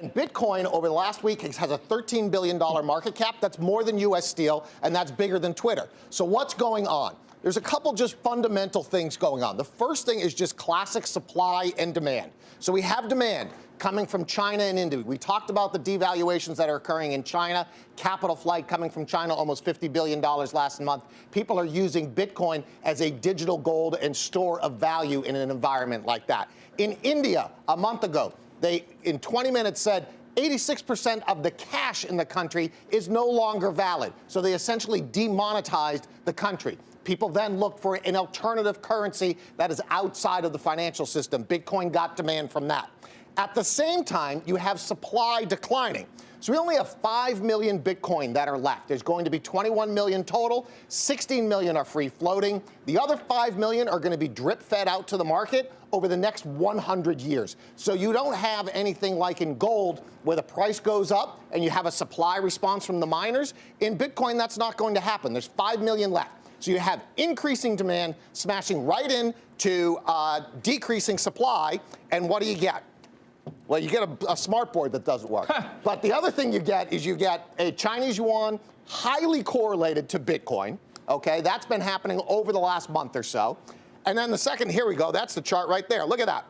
And Bitcoin over the last week has a $13 billion market cap. That's more than U.S. Steel, and that's bigger than Twitter. So what's going on? There's a couple just fundamental things going on. The first thing is just classic supply and demand. So we have demand coming from China and India. We talked about the devaluations that are occurring in China, capital flight coming from China, almost $50 billion last month. People are using Bitcoin as a digital gold and store of value in an environment like that. In India, a month ago, they, in 20 minutes, said 86% of the cash in the country is no longer valid. So they essentially demonetized the country. People then looked for an alternative currency that is outside of the financial system. Bitcoin got demand from that. At the same time, you have supply declining. So we only have 5 million Bitcoin that are left. There's going to be 21 million total. 16 million are free floating. The other 5 million are going to be drip fed out to the market over the next 100 years. So you don't have anything like in gold where the price goes up and you have a supply response from the miners. In Bitcoin, that's not going to happen. There's 5 million left. So you have increasing demand smashing right into decreasing supply. And what do you get? Well, you get a smart board that doesn't work. But the other thing you get is you get a Chinese yuan highly correlated to Bitcoin. Okay, that's been happening over the last month or so. And then the second, here we go, that's the chart right there. Look at that.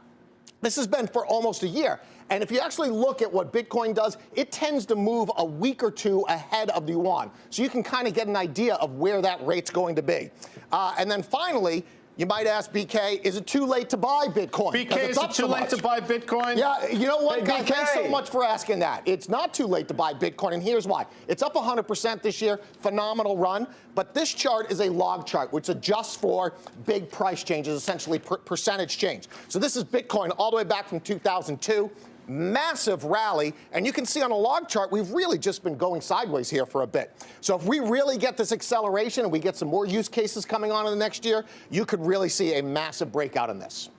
This has been for almost a year. And if you actually look at what Bitcoin does, it tends to move a week or two ahead of the yuan. So you can kind of get an idea of where that rate's going to be. And then finally, you might ask, BK, is it too late to buy Bitcoin? BK, is it too late to buy Bitcoin? Yeah, you know what, guys, BK. thanks so much for asking that. It's not too late to buy Bitcoin, and here's why. It's up 100% this year, phenomenal run, but this chart is a log chart, which adjusts for big price changes, essentially percentage change. So this is Bitcoin all the way back from 2002. Massive rally, and you can see on a log chart, we've really just been going sideways here for a bit. So if we really get this acceleration and we get some more use cases coming on in the next year, you could really see a massive breakout in this.